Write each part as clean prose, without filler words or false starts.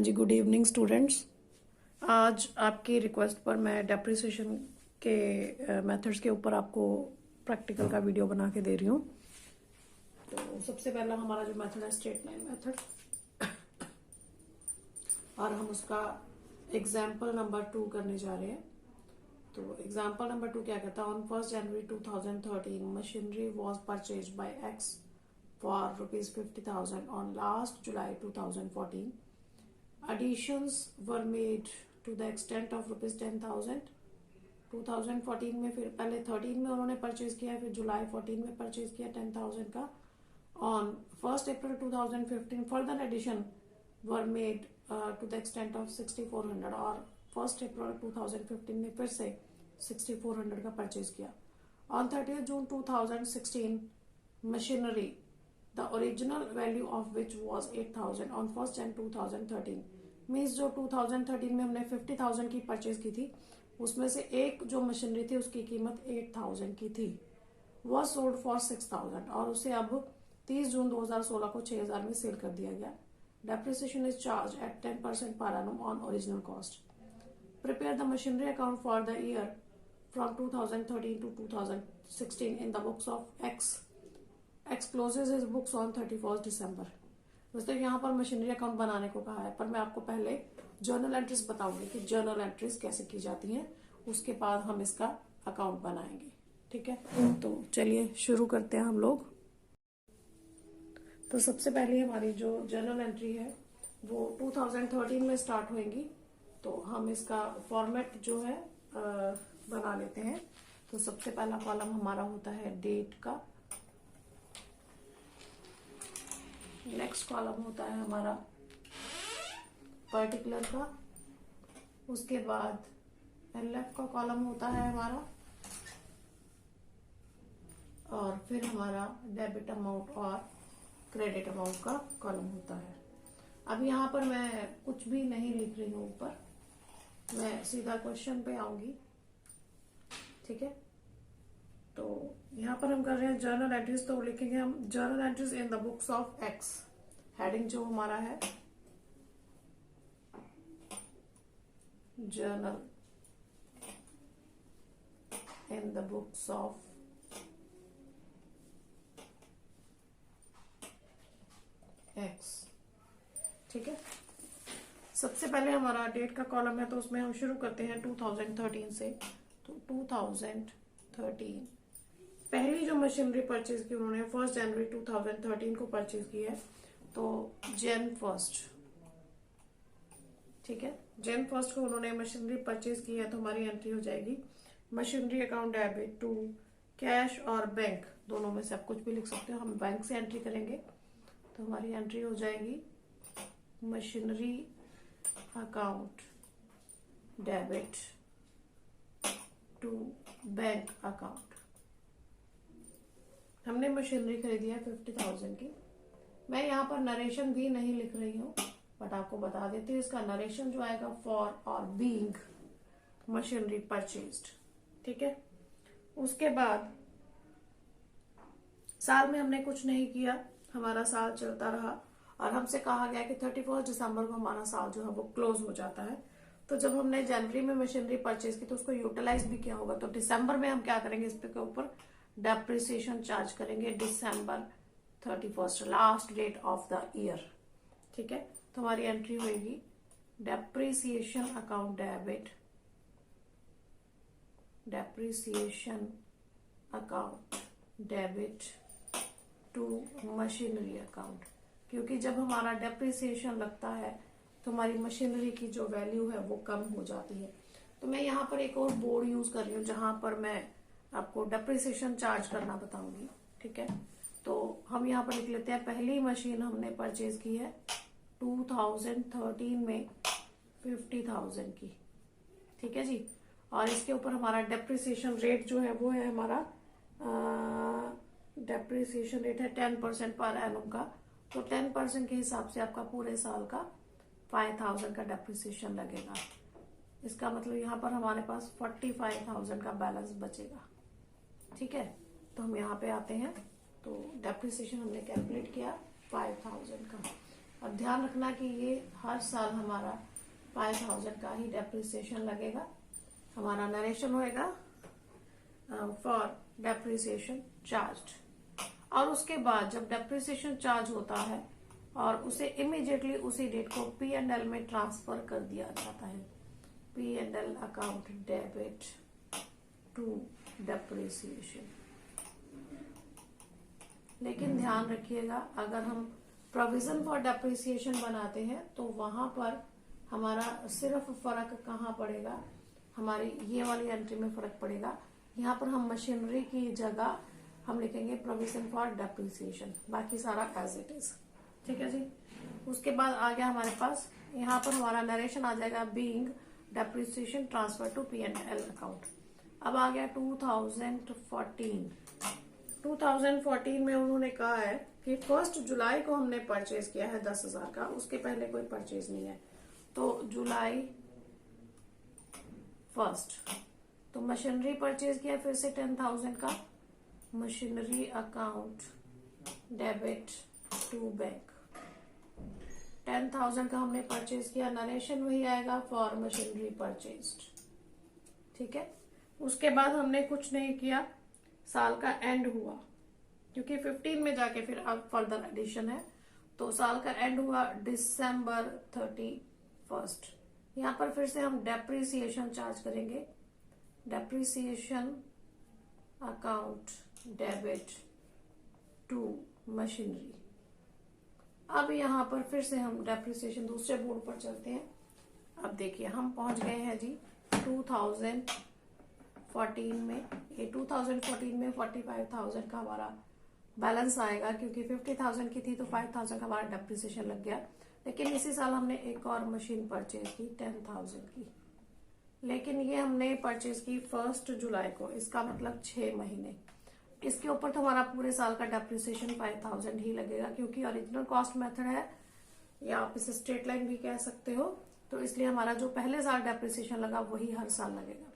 जी, good evening students. आज आपकी request पर मैं डेप्रिसिएशन के मेथड्स के ऊपर आपको प्रैक्टिकल का वीडियो बना के दे रही हूँ। तो सबसे पहला हमारा जो मेथड है स्ट्रेट लाइन मेथड, और हम उसका एग्जाम्पल नंबर 2 करने जा रहे हैं। तो एग्जाम्पल नंबर 2 क्या कहता है? On 1 January 2013 machinery was purchase by x for ₹50,000 on last July 2014। Additions were made to the extent of ₹10,000 2014 में, फिर पहले 13 में उन्होंने परचेज किया, फिर जुलाई 14 में परचेज किया 10,000 का। On 1 April 2015 further addition were made to the extent of 6,400 और 1 अप्रैल 2015 में फिर से 6,400 का परचेज किया। On 30 June 2016 machinery the original value of which was 8,000 on 1 Jan 2013 means जो 2013 में हमने 50,000 की परचेज की थी, उसमें से एक जो मशीनरी थी उसकी कीमत 8,000 की थी, वॉज सोल्ड फॉर 6,000 और उसे अब 30 जून 2016 को 6,000 में सेल कर दिया गया। Depreciation is charge at 10% per annum on original cost. Prepare the machinery account for the year from 2013 to 2016 in the books of X closes his books on 31 December. दोस्तों यहाँ पर मशीनरी अकाउंट बनाने को कहा है, पर मैं आपको पहले जर्नल एंट्रीज बताऊंगी कि जर्नल एंट्रीज कैसे की जाती हैं, उसके बाद हम इसका अकाउंट बनाएंगे। ठीक है, तो चलिए शुरू करते हैं हम लोग। तो सबसे पहले हमारी जो जर्नल एंट्री है वो 2013 में स्टार्ट होएंगी। तो हम इसका फॉर्मेट जो है बना लेते हैं। तो सबसे पहला कॉलम हमारा होता है डेट का, नेक्स्ट कॉलम होता है हमारा पर्टिकुलर का, उसके बाद एलएफ का कॉलम होता है हमारा, और फिर हमारा डेबिट अमाउंट और क्रेडिट अमाउंट का कॉलम होता है। अब यहाँ पर मैं कुछ भी नहीं लिख रही हूँ ऊपर, मैं सीधा क्वेश्चन पे आऊंगी। ठीक है, तो यहाँ पर हम कर रहे हैं जर्नल एंट्रीज। तो लिखेंगे हम journal entries in the books of x. Heading जो हमारा है journal in the books of x. ठीक है, सबसे पहले हमारा डेट का कॉलम है, तो उसमें हम शुरू करते हैं 2013 से। तो 2013 पहली जो मशीनरी परचेज की उन्होंने 1 जनवरी 2013 को परचेज की है, तो Jan 1। ठीक है, Jan 1 को उन्होंने मशीनरी परचेज की है, तो हमारी एंट्री हो जाएगी machinery account debit to cash और बैंक, दोनों में से आप कुछ भी लिख सकते हो। हम बैंक से एंट्री करेंगे, तो हमारी एंट्री हो जाएगी machinery account debit to bank account. हमने मशीनरी खरीदी है 50,000 की। मैं यहाँ पर नरेशन भी नहीं लिख रही हूँ, बट आपको बता देती हूँ इसका नरेशन जो आएगा फॉर और बीइंग मशीनरी परचेज्ड। ठीक है, उसके बाद साल में हमने कुछ नहीं किया, हमारा साल चलता रहा और हमसे कहा गया कि 31 दिसंबर को हमारा साल जो है वो क्लोज हो जाता है। तो जब हमने जनवरी में मशीनरी परचेज की तो उसको यूटिलाइज भी किया होगा, तो दिसंबर में हम क्या करेंगे, इस पे ऊपर डेप्रिसिएशन चार्ज करेंगे December 31, last date of the year. ठीक है, तो हमारी एंट्री होगी depreciation account debit, depreciation account debit to machinery account, क्योंकि जब हमारा डेप्रिसिएशन लगता है तो हमारी मशीनरी की जो वैल्यू है वो कम हो जाती है। तो मैं यहाँ पर एक और बोर्ड यूज कर रही हूँ जहां पर मैं आपको डेप्रिसिएशन चार्ज करना बताऊंगी। ठीक है, तो हम यहाँ पर लिख लेते हैं पहली मशीन हमने परचेज की है 2013 में 50,000 की। ठीक है जी, और इसके ऊपर हमारा डेप्रिसिएशन रेट जो है वो है हमारा डेप्रिसिएशन रेट है 10% पर एनम का। तो 10% के हिसाब से आपका पूरे साल का 5,000 का डेप्रिसिएशन लगेगा। इसका मतलब यहाँ पर हमारे पास 45,000 का बैलेंस बचेगा। ठीक है, तो हम यहाँ पे आते हैं, तो डेप्रिसिएशन हमने कैलकुलेट किया 5,000 का। अब ध्यान रखना कि ये हर साल हमारा 5000 का ही डेप्रिसिएशन लगेगा। हमारा नरेशन होएगा फॉर डेप्रिसिएशन चार्ज। और उसके बाद जब डेप्रिसिएशन चार्ज होता है और उसे इमीडिएटली उसी डेट को P&L में ट्रांसफर कर दिया जाता है। P&L account debit to depreciation. लेकिन ध्यान रखिएगा, अगर हम प्रोविजन फॉर डेप्रिसिएशन बनाते हैं तो वहां पर हमारा सिर्फ फर्क कहाँ पड़ेगा, हमारी ये वाली एंट्री में फर्क पड़ेगा। यहाँ पर हम मशीनरी की जगह हम लिखेंगे प्रोविजन फॉर डेप्रिसिएशन, बाकी सारा एज इट इज। ठीक है जी। उसके बाद आ गया हमारे पास, यहाँ पर हमारा नरेशन आ जाएगा being depreciation transfer to P&L account. अब आ गया 2014। 2014 में उन्होंने कहा है कि 1 जुलाई को हमने परचेज किया है 10,000 का, उसके पहले कोई परचेज नहीं है। तो जुलाई 1 तो मशीनरी परचेज किया फिर से 10,000 का, machinery account debit to bank. 10,000 का हमने परचेज किया, नरेशन वही आएगा फॉर मशीनरी परचेज्ड। ठीक है। उसके बाद हमने कुछ नहीं किया, साल का एंड हुआ, क्योंकि 15 में जाके फिर अब फर्दर एडिशन है, तो साल का एंड हुआ December 31। यहाँ पर फिर से हम डेप्रिसिएशन चार्ज करेंगे, depreciation account debit to machinery. अब यहाँ पर फिर से हम डेप्रिसिएशन दूसरे बोर्ड पर चलते हैं। अब देखिए हम पहुंच गए हैं जी 2014 में। ये 2014 में 45,000 का हमारा बैलेंस आएगा, क्योंकि 50,000 की थी तो 5,000 का हमारा डेप्रिसिएशन लग गया। लेकिन इसी साल हमने एक और मशीन परचेज की 10,000 की, लेकिन ये हमने परचेज की 1 जुलाई को, इसका मतलब 6 महीने। इसके ऊपर तो हमारा पूरे साल का डेप्रिसिएशन 5,000 ही लगेगा, क्योंकि ओरिजिनल कॉस्ट मेथड है, या आप इसे स्ट्रेट लाइन भी कह सकते हो। तो इसलिए हमारा जो पहले साल डेप्रिसिएशन लगा वही हर साल लगेगा।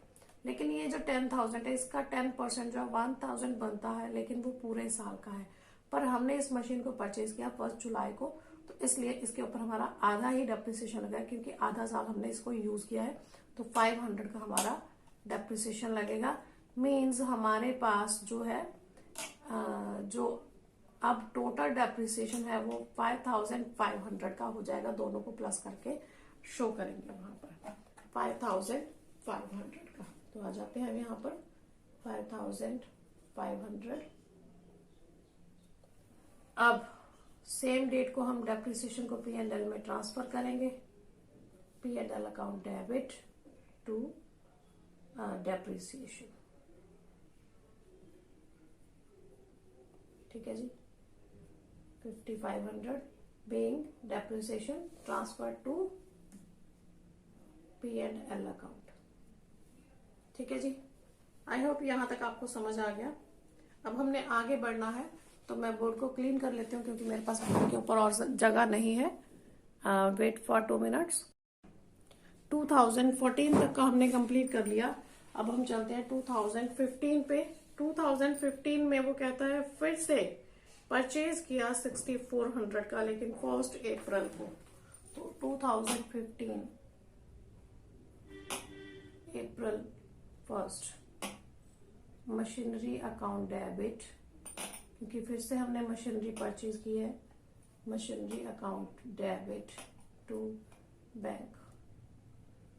लेकिन ये जो 10,000 है, इसका 10% जो 1,000 बनता है, लेकिन वो पूरे साल का है। पर हमने इस मशीन को परचेज किया 1 जुलाई को, तो इसलिए इसके ऊपर हमारा आधा ही डेप्रिसिएशन लगा, क्योंकि आधा साल हमने इसको यूज किया है। तो 500 का हमारा डेप्रिसिएशन लगेगा। मीन्स हमारे पास जो है जो अब टोटल डेप्रिसिएशन है वो 5,500 का हो जाएगा। दोनों को प्लस करके शो करेंगे वहां पर 5,500 का। तो आ जाते हैं हम यहाँ पर 5,500। अब सेम डेट को हम डेप्रिसिएशन को P&L में ट्रांसफर करेंगे, P&L account debit to depreciation. ठीक है जी। 5,500 being depreciation transferred to P&L account. ठीक है जी। आई होप यहां तक आपको समझ आ गया। अब हमने आगे बढ़ना है, तो मैं बोर्ड को क्लीन कर लेती हूँ, क्योंकि मेरे पास बोर्ड के ऊपर और जगह नहीं है। Wait for 2 minutes. 2014 तक का हमने कंप्लीट कर लिया। अब हम चलते हैं 2015 पे। 2015 में वो कहता है फिर से परचेज किया 6,400 का, लेकिन 1 अप्रैल को। तो 2015 अप्रैल 1 मशीनरी अकाउंट डेबिट, क्योंकि फिर से हमने मशीनरी परचेज की है, machinery account debit to bank.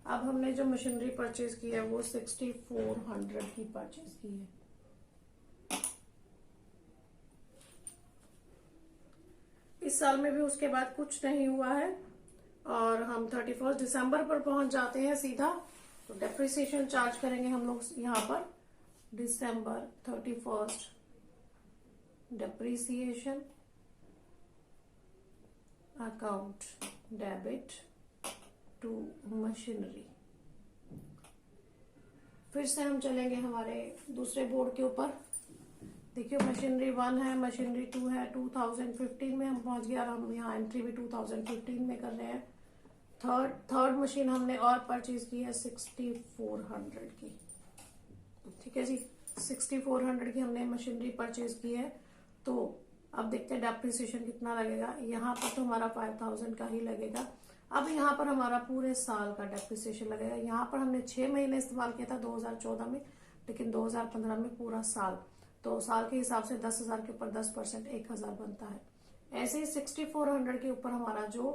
अब हमने जो मशीनरी परचेज की है वो 6,400 की परचेज की है। इस साल में भी उसके बाद कुछ नहीं हुआ है, और हम 31 दिसंबर पर पहुंच जाते हैं सीधा। तो डेप्रिसिएशन चार्ज करेंगे हम लोग यहाँ पर December 31 depreciation account debit to machinery. फिर से हम चलेंगे हमारे दूसरे बोर्ड के ऊपर। देखिए मशीनरी 1 है, मशीनरी 2 है। 2015 में हम पहुंच गए, और हम यहाँ एंट्री भी 2015 में कर रहे हैं। थर्ड मशीन हमने और परचेज की है 6,400 की। ठीक है जी। 6,400 की हमने मशीनरी परचेज की है। तो अब देखते हैं डेप्रिसिएशन कितना लगेगा। यहाँ पर तो हमारा 5000 का ही लगेगा। अब यहाँ पर हमारा पूरे साल का डेप्रिसिएशन लगेगा। यहाँ पर हमने 6 महीने इस्तेमाल किया था 2014 में, लेकिन 2015 में पूरा साल, तो साल के हिसाब से 10,000 के ऊपर 10% 1000 बनता है। ऐसे ही 6400 के ऊपर हमारा जो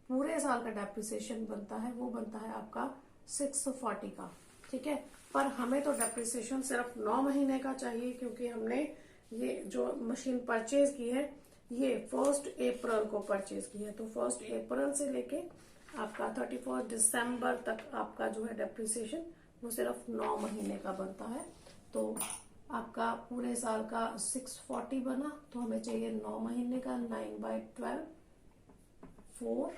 पूरे साल का डेप्रिसिएशन बनता है वो बनता है आपका 640 का। ठीक है, पर हमें तो डेप्रिसिएशन सिर्फ 9 महीने का चाहिए, क्योंकि हमने ये जो मशीन परचेज की है ये 1 अप्रैल को परचेज की है। तो 1 अप्रैल से लेके आपका 31 दिसंबर तक आपका जो है डेप्रिसिएशन वो सिर्फ 9 महीने का बनता है। तो आपका पूरे साल का 640 बना, तो हमें चाहिए 9 महीने का। 9/12 4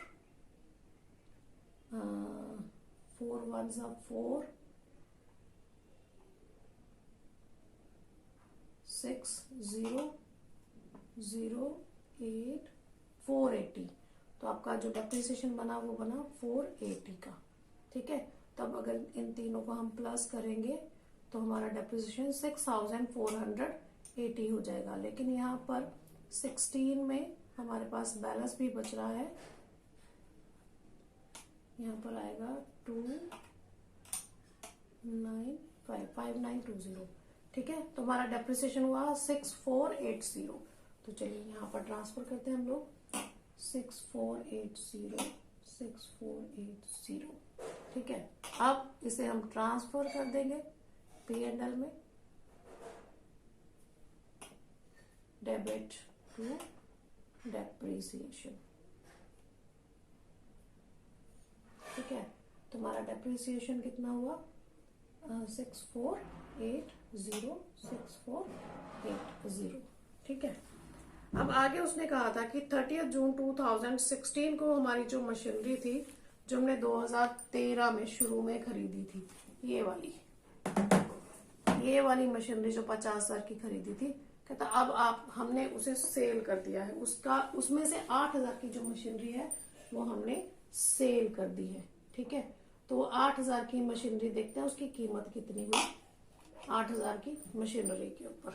4 1 4 6 0 0 8 480। तो आपका जो डेप्रिसिएशन बना वो बना 480 का। ठीक है, तब अगर इन तीनों को हम प्लस करेंगे तो हमारा डेप्रिसिएशन 6480 हो जाएगा। लेकिन यहाँ पर 16 में हमारे पास बैलेंस भी बच रहा है, यहाँ पर आएगा 2955920। ठीक है, तो हमारा डेप्रिसिएशन हुआ 6480। तो चलिए यहाँ पर ट्रांसफर करते हैं हम लोग 6480 6480। ठीक है, अब इसे हम ट्रांसफर कर देंगे P&L में, डेबिट टू डेप्रिसिएशन। ठीक है, तुम्हारा डेप्रिसिएशन कितना हुआ 6480। ठीक है, अब आगे उसने कहा था कि 30 जून 2016 को हमारी जो मशीनरी थी जो हमने 2013 में शुरू में खरीदी थी, ये वाली मशीनरी जो 50,000 की खरीदी थी, कहता अब आप हमने उसे सेल कर दिया है। उसमें से 8,000 की जो मशीनरी है वो हमने सेल कर दी है। ठीक है, तो 8,000 की मशीनरी देखते हैं उसकी कीमत कितनी हुई 8,000 की मशीनरी के ऊपर।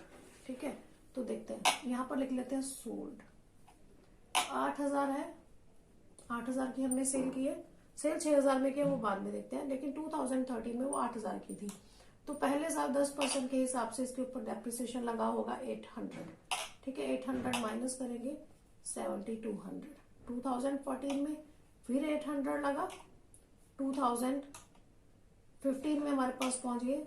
ठीक है, तो देखते हैं, यहाँ पर लिख लेते हैं सोल्ड 8,000 है, 8,000 की हमने सेल की है। सेल 6,000 में किया वो बाद में देखते हैं, लेकिन 2013 में वो 8,000 की थी। तो पहले साल 10% के हिसाब से इसके ऊपर डेप्रिसिएशन लगा होगा 800। ठीक है, 800 माइनस करेंगे 7200। 2014 में फिर 800 लगा, 2015 में हमारे पास पहुंच गए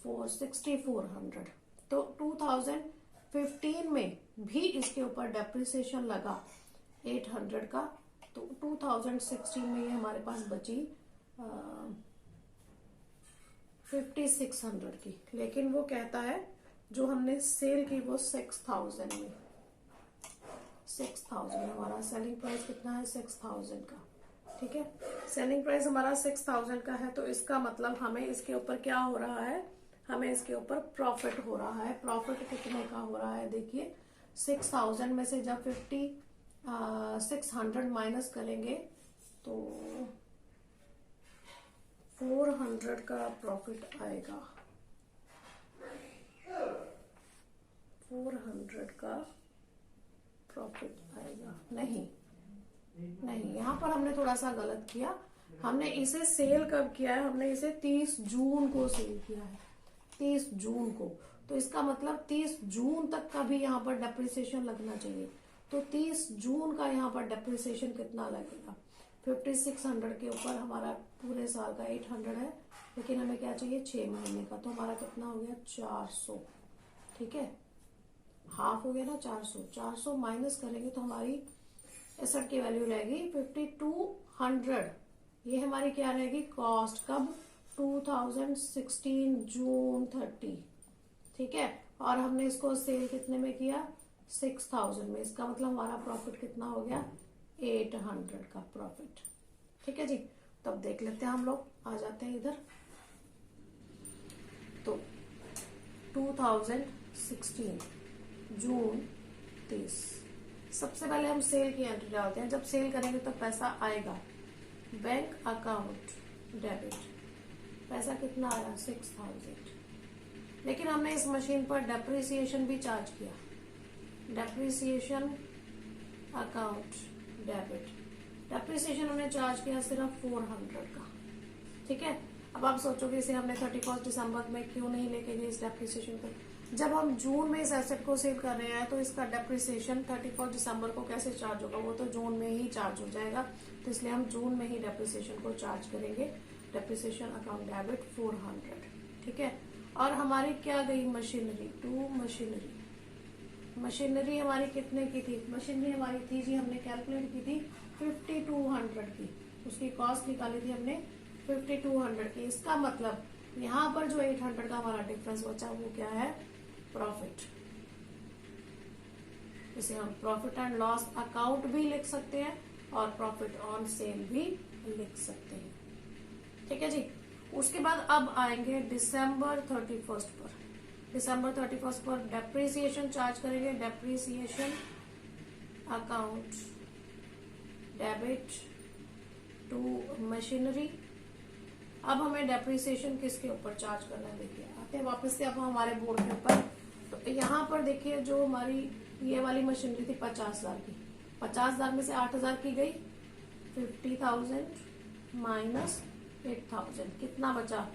6400। तो 2015 में भी इसके ऊपर डेप्रिसिएशन लगा 800 का। तो 2016 में ये हमारे पास बची 5600 की। लेकिन वो कहता है जो हमने सेल की वो 6000 में, 6000 हमारा सेलिंग प्राइस कितना है 6000 का। ठीक है, सेलिंग प्राइस हमारा 6000 का है, तो इसका मतलब हमें इसके ऊपर क्या हो रहा है, हमें इसके ऊपर प्रॉफिट हो रहा है। प्रॉफिट कितने का हो रहा है देखिए, 6000 में से जब 600 माइनस करेंगे तो 400 का प्रॉफिट आएगा। 400 का प्रॉफिट आएगा। नहीं, यहाँ पर हमने थोड़ा सा गलत किया। हमने इसे सेल कब किया है, हमने इसे 30 जून को सेल किया है, 30 जून को। तो इसका मतलब 30 जून तक का भी यहाँ पर डेप्रिसिएशन लगना चाहिए। तो 30 जून का यहाँ पर डेप्रिसिएशन कितना लगेगा, 5600 के ऊपर हमारा पूरे साल का 800 है, लेकिन हमें क्या चाहिए 6 महीने का। तो हमारा कितना हो गया 400। ठीक है, हाफ हो गया ना 400। 400 माइनस करेंगे तो हमारी एसेट की वैल्यू रहेगी 5200। ये हमारी क्या रहेगी कॉस्ट, कब 2016 जून 30। ठीक है, और हमने इसको सेल कितने में किया 6000 में। इसका मतलब हमारा प्रॉफिट कितना हो गया 800 का प्रॉफिट। ठीक है जी, तब देख लेते हैं हम लोग, आ जाते हैं इधर। तो 2016 जून 30, सबसे पहले हम सेल की एंट्री डालते हैं। जब सेल करेंगे तो पैसा आएगा बैंक अकाउंट डेबिट, पैसा कितना आया 6000। लेकिन हमने इस मशीन पर डेप्रिसिएशन भी चार्ज किया, डेप्रिसिएशन अकाउंट डेबिट, डेप्रिसिएशन हमने चार्ज किया सिर्फ 400 का, ठीक है। अब आप सोचोगे इसे हमने 31 दिसंबर में क्यों नहीं लेके गए इस डेप्रिसिएशन को। जब हम जून में इस एसेट को सेल कर रहे हैं तो इसका डेप्रिसिएशन 31 दिसंबर को कैसे चार्ज होगा, वो तो जून में ही चार्ज हो जाएगा, तो इसलिए हम जून में ही डेप्रिसिएशन को चार्ज करेंगे। डेप्रिसिएशन अकाउंट डेबिट 400, ठीक है। और हमारी क्या गई मशीनरी, टू मशीनरी, मशीनरी हमारी कितने की थी, मशीनरी हमारी थी जी, हमने कैलकुलेट की थी 5200 की, उसकी कॉस्ट निकाली थी हमने 5200 की। इसका मतलब यहाँ पर जो 800 का हमारा डिफरेंस बचा वो क्या है, प्रॉफिट। इसे हम प्रॉफिट एंड लॉस अकाउंट भी लिख सकते हैं और प्रॉफिट ऑन सेल भी लिख सकते हैं, ठीक है जी। उसके बाद अब आएंगे दिसंबर 31 पर। दिसंबर 31 पर डेप्रिसिएशन चार्ज करेंगे, depreciation account debit to machinery. अब हमें डेप्रिसिएशन किसके ऊपर चार्ज करना है, देखिए आते हैं वापस से अब हमारे बोर्ड के ऊपर। तो यहाँ पर देखिए जो हमारी ये वाली मशीनरी थी 50,000 की, 50,000 में से 8,000 की गई, 50,000 माइनस 8,000 कितना बचा,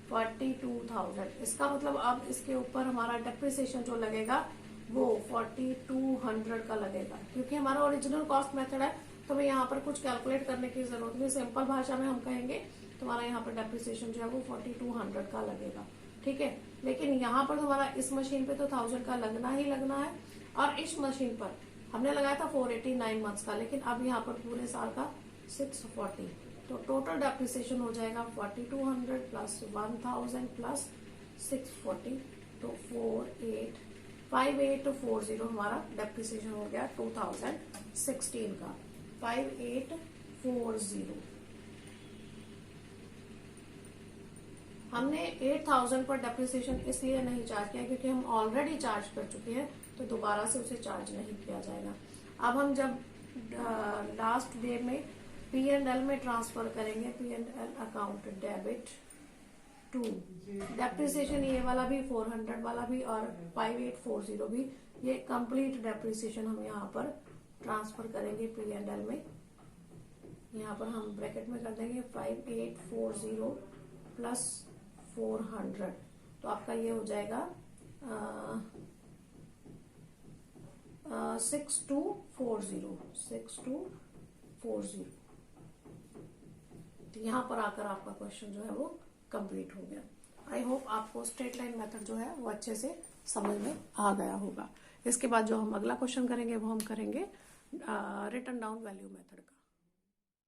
42,000। इसका मतलब अब इसके ऊपर हमारा डेप्रिसिएशन जो लगेगा वो 4200 का लगेगा, क्योंकि हमारा ओरिजिनल कॉस्ट मेथड है तो हमें यहाँ पर कुछ कैलकुलेट करने की जरूरत नहीं। सिंपल भाषा में हम कहेंगे तुम्हारा यहाँ पर डेप्रिसिएशन जो है वो 4200 का लगेगा, ठीक है। लेकिन यहाँ पर तुम्हारा इस मशीन पे तो 1000 का लगना ही लगना है, और इस मशीन पर हमने लगाया था 489 मंथ्स का, लेकिन अब यहाँ पर पूरे साल का 640, तो टोटल डेप्रिसिएशन हो जाएगा 4200 प्लस 1000 प्लस 640, तो 5840 हमारा डेप्रिसिएशन हो गया 2016 का, 5840। हमने 8000 पर डेप्रिसिएशन इसलिए नहीं चार्ज किया क्योंकि हम ऑलरेडी चार्ज कर चुके हैं, तो दोबारा से उसे चार्ज नहीं किया जाएगा। अब हम जब लास्ट डे में P&L में ट्रांसफर करेंगे, P&L account debit to depreciation, ये वाला भी 400 वाला भी और 5840 भी, ये कंप्लीट डेप्रिसिएशन हम यहाँ पर ट्रांसफर करेंगे P&L में। यहाँ पर हम ब्रैकेट में कर देंगे 5840 प्लस 400, तो आपका ये हो जाएगा 6240। तो यहाँ पर आकर आपका क्वेश्चन जो है वो कंप्लीट हो गया। आई होप आपको स्ट्रेट लाइन मेथड जो है वो अच्छे से समझ में आ गया होगा। इसके बाद जो हम अगला क्वेश्चन करेंगे वो हम करेंगे रिटन डाउन वैल्यू मेथड का।